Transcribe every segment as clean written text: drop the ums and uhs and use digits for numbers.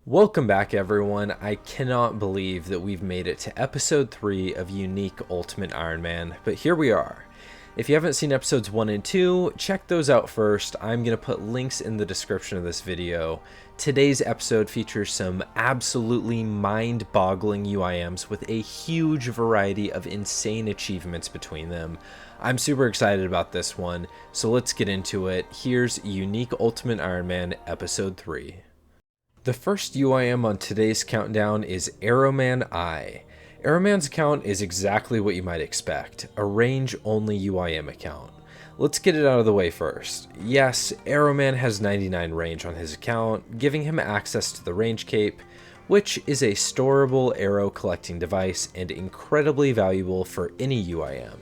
Welcome back, everyone. I cannot believe that we've made it to episode 3 of Unique Ultimate Ironman, but here we are. If you haven't seen episodes 1 and 2, check those out first. I'm going to put links in the description of this video. Today's episode features some absolutely mind-boggling UIMs with a huge variety of insane achievements between them. I'm super excited about this one, so let's get into it. Here's Unique Ultimate Ironman episode 3. The first UIM on today's countdown is Ironman I. Ironman's account is exactly what you might expect, a range-only UIM account. Let's get it out of the way first. Yes, Ironman has 99 range on his account, giving him access to the range cape, which is a storable arrow collecting device and incredibly valuable for any UIM.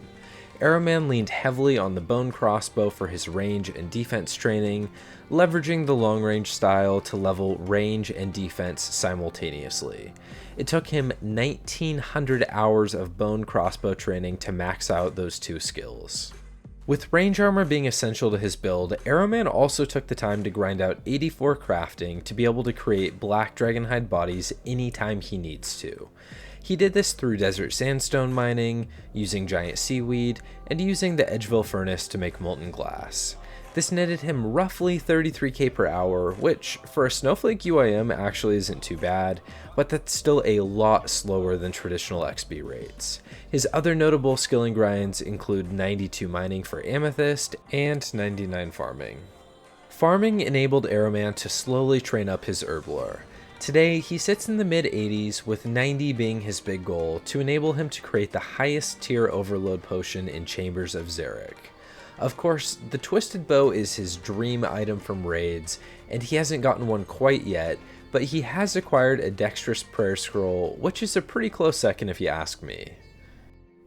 Ironman leaned heavily on the bone crossbow for his range and defense training, leveraging the long-range style to level range and defense simultaneously. It took him 1,900 hours of bone crossbow training to max out those two skills. With range armor being essential to his build, Ironman also took the time to grind out 84 crafting to be able to create black dragonhide bodies anytime he needs to. He did this through desert sandstone mining, using giant seaweed, and using the Edgeville furnace to make molten glass. This netted him roughly 33k per hour, which for a snowflake UIM actually isn't too bad, but that's still a lot slower than traditional XP rates. His other notable skilling grinds include 92 mining for amethyst and 99 farming. Farming enabled Ironman to slowly train up his herb lore. Today, he sits in the mid-80s, with 90 being his big goal to enable him to create the highest tier overload potion in Chambers of Xeric. Of course, the Twisted Bow is his dream item from raids, and he hasn't gotten one quite yet, but he has acquired a Dexterous Prayer Scroll, which is a pretty close second if you ask me.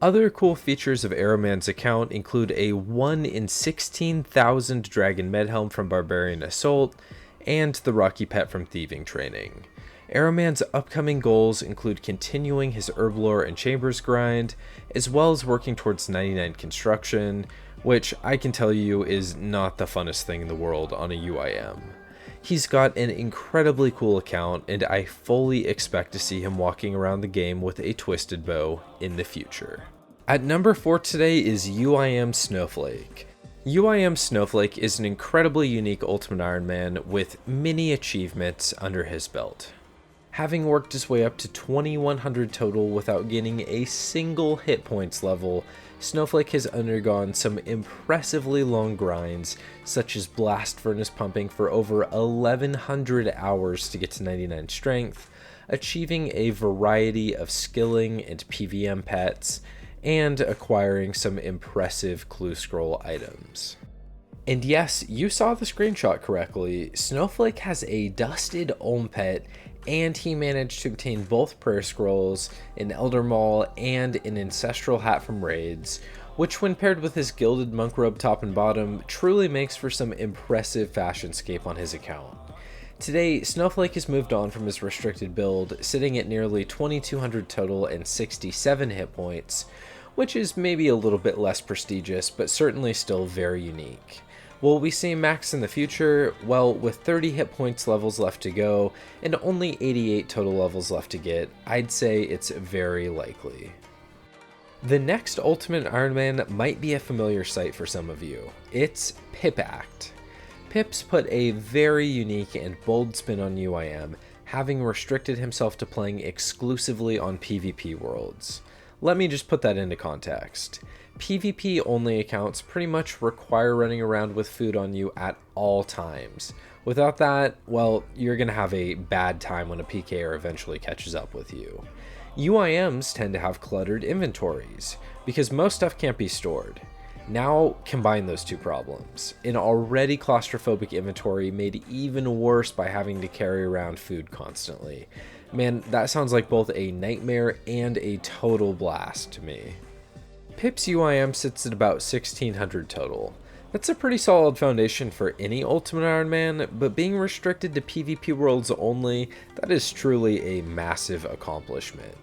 Other cool features of Ironman's account include a 1 in 16,000 Dragon Medhelm from Barbarian Assault, and the Rocky Pet from Thieving Training. Ironman's upcoming goals include continuing his herb lore and chambers grind, as well as working towards 99 construction, which I can tell you is not the funnest thing in the world on a UIM. He's got an incredibly cool account, and I fully expect to see him walking around the game with a Twisted Bow in the future. At number 4 today is UIM Snowflake. UIM Snowflake is an incredibly unique Ultimate Ironman with many achievements under his belt. Having worked his way up to 2100 total without gaining a single hit points level, Snowflake has undergone some impressively long grinds, such as blast furnace pumping for over 1100 hours to get to 99 strength, achieving a variety of skilling and PVM pets, and acquiring some impressive clue scroll items. And yes, you saw the screenshot correctly, Snowflake has a dusted Olm pet, and he managed to obtain both prayer scrolls, an elder maul, and an ancestral hat from raids, which when paired with his gilded monk robe top and bottom, truly makes for some impressive fashionscape on his account. Today, Snowflake has moved on from his restricted build, sitting at nearly 2200 total and 67 hit points, which is maybe a little bit less prestigious, but certainly still very unique. Will we see Max in the future? Well, with 30 hit points levels left to go, and only 88 total levels left to get, I'd say it's very likely. The next Ultimate Ironman might be a familiar sight for some of you. It's Pip Act. Pip's put a very unique and bold spin on UIM, having restricted himself to playing exclusively on PvP worlds. Let me just put that into context. PvP only accounts pretty much require running around with food on you at all times. Without that, well, you're going to have a bad time when a PKer eventually catches up with you. UIMs tend to have cluttered inventories, because most stuff can't be stored. Now combine those two problems. An already claustrophobic inventory made even worse by having to carry around food constantly. Man, that sounds like both a nightmare and a total blast to me. Pip's UIM sits at about 1600 total. That's a pretty solid foundation for any Ultimate Ironman, but being restricted to PvP worlds only, that is truly a massive accomplishment.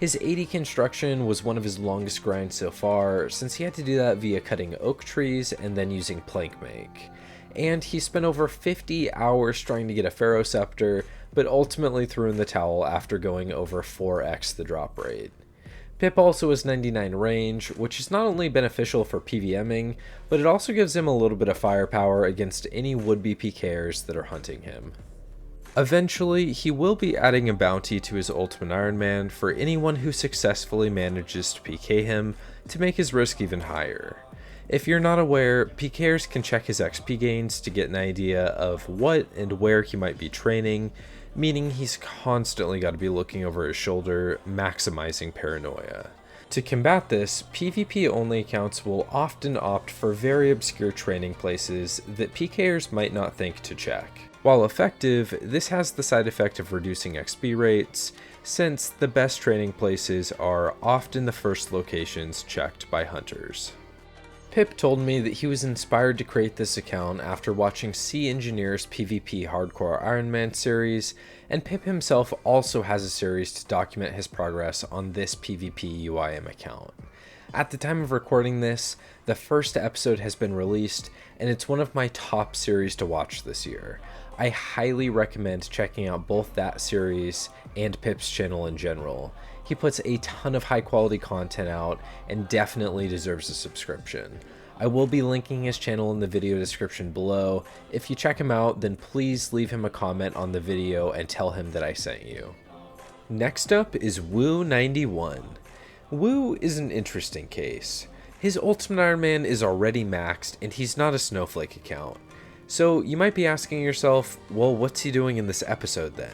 His 80 construction was one of his longest grinds so far, since he had to do that via cutting oak trees and then using plank make. And he spent over 50 hours trying to get a Pharaoh Scepter, but ultimately threw in the towel after going over 4x the drop rate. Pip also has 99 range, which is not only beneficial for PVMing, but it also gives him a little bit of firepower against any would-be PKers that are hunting him. Eventually, he will be adding a bounty to his Ultimate Ironman for anyone who successfully manages to PK him to make his risk even higher. If you're not aware, PKers can check his XP gains to get an idea of what and where he might be training, meaning he's constantly got to be looking over his shoulder, maximizing paranoia. To combat this, PvP-only accounts will often opt for very obscure training places that PKers might not think to check. While effective, this has the side effect of reducing XP rates, since the best training places are often the first locations checked by hunters. Pip told me that he was inspired to create this account after watching C Engineer's PvP Hardcore Ironman series, and Pip himself also has a series to document his progress on this PvP UIM account. At the time of recording this, the first episode has been released, and it's one of my top series to watch this year. I highly recommend checking out both that series and Pip's channel in general. He puts a ton of high quality content out and definitely deserves a subscription. I will be linking his channel in the video description below. If you check him out, then please leave him a comment on the video and tell him that I sent you. Next up is Woo91. Woo is an interesting case. His Ultimate Ironman is already maxed and he's not a snowflake account. So you might be asking yourself, well, what's he doing in this episode then?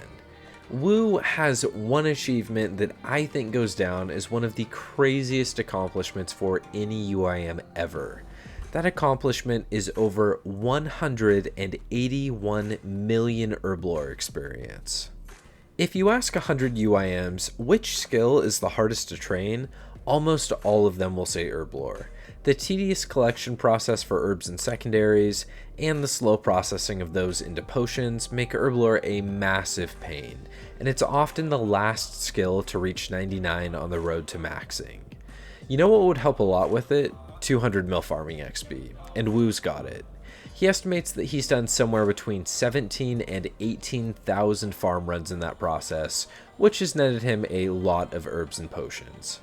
Woo has one achievement that I think goes down as one of the craziest accomplishments for any UIM ever. That accomplishment is over 181 million herblore experience. If you ask 100 UIMs which skill is the hardest to train, almost all of them will say herblore. The tedious collection process for herbs and secondaries, and the slow processing of those into potions make herblore a massive pain, and it's often the last skill to reach 99 on the road to maxing. You know what would help a lot with it? 200 mil farming XP, and Woo's got it. He estimates that he's done somewhere between 17 and 18,000 farm runs in that process, which has netted him a lot of herbs and potions.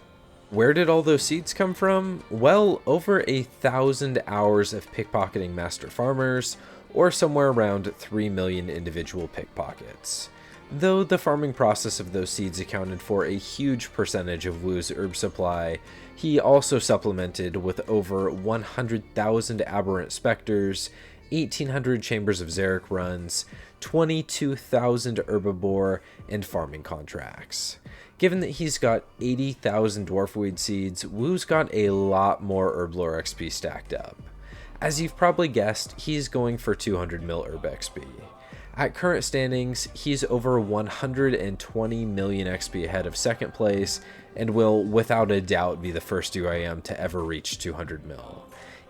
Where did all those seeds come from? Well, over 1,000 hours of pickpocketing master farmers, or somewhere around 3 million individual pickpockets. Though the farming process of those seeds accounted for a huge percentage of Woo's herb supply, he also supplemented with over 100,000 aberrant specters, 1,800 chambers of Xeric runs, 22,000 herbivore, and farming contracts. Given that he's got 80,000 dwarfweed seeds, Woo's got a lot more herblore XP stacked up. As you've probably guessed, he's going for 200 mil herb XP. At current standings, he's over 120 million XP ahead of second place, and will without a doubt be the first UIM to ever reach 200 mil.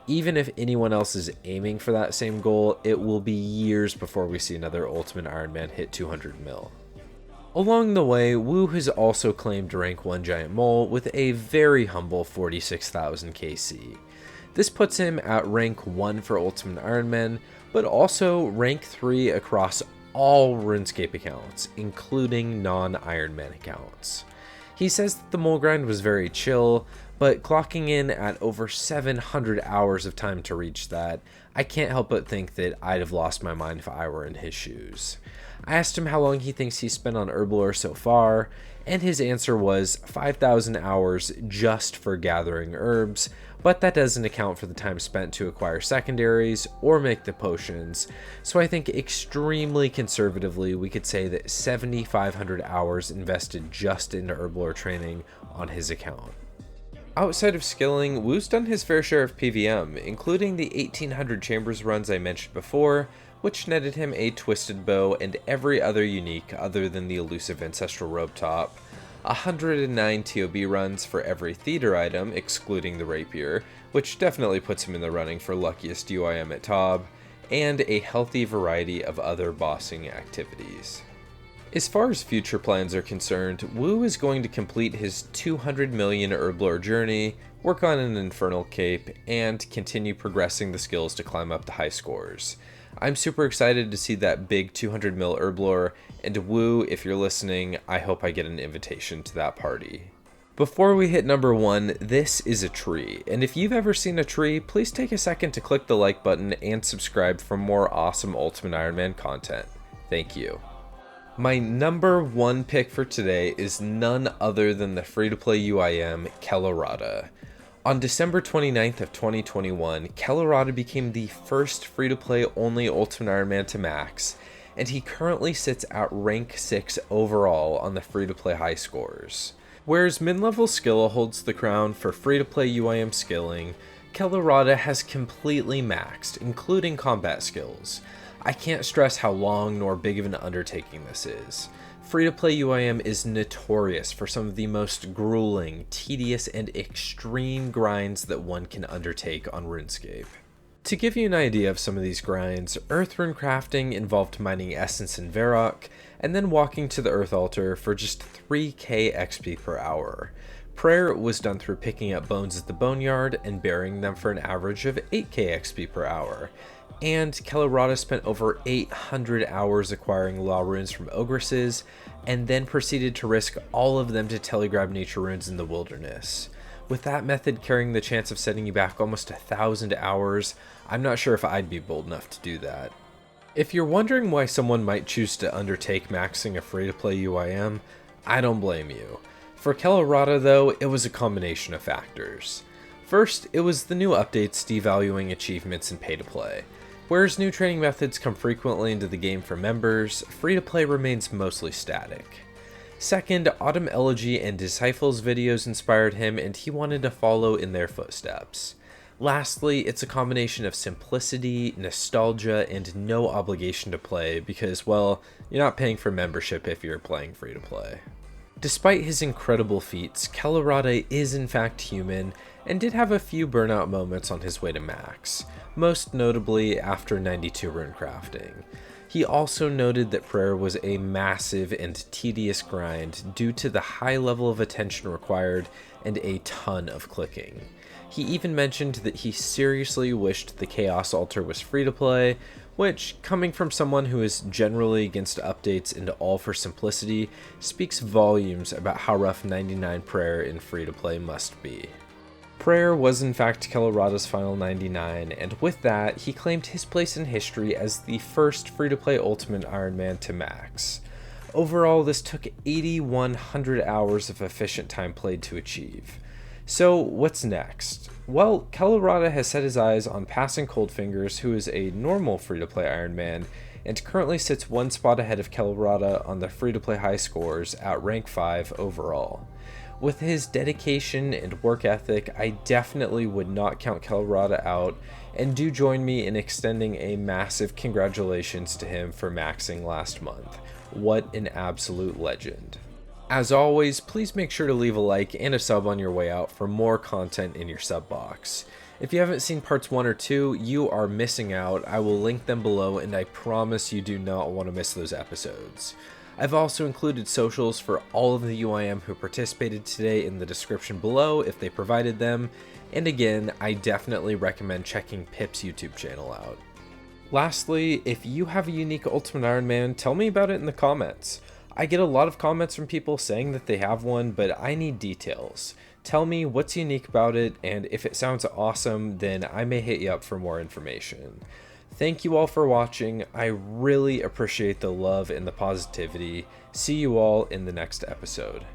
Even if anyone else is aiming for that same goal, it will be years before we see another Ultimate Ironman hit 200 mil. Along the way, Woo has also claimed rank 1 giant mole with a very humble 46,000 KC. This puts him at rank 1 for Ultimate Ironman, but also rank 3 across all RuneScape accounts, including non-Ironman accounts. He says that the mole grind was very chill, but clocking in at over 700 hours of time to reach that, I can't help but think that I'd have lost my mind if I were in his shoes. I asked him how long he thinks he's spent on herblore so far, and his answer was 5,000 hours just for gathering herbs, but that doesn't account for the time spent to acquire secondaries or make the potions, so I think extremely conservatively we could say that 7,500 hours invested just into herblore training on his account. Outside of skilling, Woo's done his fair share of PVM, including the 1,800 chambers runs I mentioned before, which netted him a twisted bow and every other unique other than the elusive ancestral robe top, 109 TOB runs for every theater item excluding the rapier, which definitely puts him in the running for luckiest UIM at Tob, and a healthy variety of other bossing activities. As far as future plans are concerned, Woo is going to complete his 200 million herblore journey, work on an infernal cape, and continue progressing the skills to climb up to high scores. I'm super excited to see that big 200 mil herblore, and Woo, if you're listening, I hope I get an invitation to that party. Before we hit number 1, this is a tree, and if you've ever seen a tree, please take a second to click the like button and subscribe for more awesome Ultimate Ironman content. Thank you. My number 1 pick for today is none other than the free-to-play UIM, Colorado. On December 29th of 2021, Colorado became the first free-to-play only Ultimate Ironman to max, and he currently sits at rank 6 overall on the free-to-play high scores. Whereas mid-level Skilla holds the crown for free-to-play UIM skilling, Colorado has completely maxed, including combat skills. I can't stress how long nor big of an undertaking this is. Free-to-play UIM is notorious for some of the most grueling, tedious, and extreme grinds that one can undertake on RuneScape. To give you an idea of some of these grinds, Earth Rune crafting involved mining Essence and Varrock, and then walking to the Earth Altar for just 3k XP per hour. Prayer was done through picking up bones at the Boneyard and burying them for an average of 8k XP per hour. And Colorado spent over 800 hours acquiring law runes from ogresses, and then proceeded to risk all of them to telegrab nature runes in the wilderness. With that method carrying the chance of setting you back almost 1,000 hours, I'm not sure if I'd be bold enough to do that. If you're wondering why someone might choose to undertake maxing a free-to-play UIM, I don't blame you. For Colorado though, it was a combination of factors. First, it was the new updates devaluing achievements in pay-to-play. Whereas new training methods come frequently into the game for members, free-to-play remains mostly static. Second, Autumn Elegy and Disciples videos inspired him and he wanted to follow in their footsteps. Lastly, it's a combination of simplicity, nostalgia, and no obligation to play because, well, you're not paying for membership if you're playing free-to-play. Despite his incredible feats, Colorado is in fact human and did have a few burnout moments on his way to max, most notably after 92 rune crafting. He also noted that prayer was a massive and tedious grind due to the high level of attention required and a ton of clicking. He even mentioned that he seriously wished the Chaos Altar was free to play, which, coming from someone who is generally against updates and all for simplicity, speaks volumes about how rough 99 prayer in free to play must be. Prayer was in fact Colorado's final 99, and with that, he claimed his place in history as the first free-to-play Ultimate Ironman to max. Overall, this took 8,100 hours of efficient time played to achieve. So, what's next? Well, Colorado has set his eyes on passing Coldfingers, who is a normal free-to-play Ironman, and currently sits one spot ahead of Colorado on the free-to-play high scores at rank 5 overall. With his dedication and work ethic, I definitely would not count Colorado out, and do join me in extending a massive congratulations to him for maxing last month. What an absolute legend. As always, please make sure to leave a like and a sub on your way out for more content in your sub box. If you haven't seen parts 1 or 2, you are missing out. I will link them below, and I promise you do not want to miss those episodes. I've also included socials for all of the UIM who participated today in the description below if they provided them, and again, I definitely recommend checking Pip's YouTube channel out. Lastly, if you have a unique Ultimate Ironman, tell me about it in the comments. I get a lot of comments from people saying that they have one, but I need details. Tell me what's unique about it, and if it sounds awesome, then I may hit you up for more information. Thank you all for watching. I really appreciate the love and the positivity. See you all in the next episode.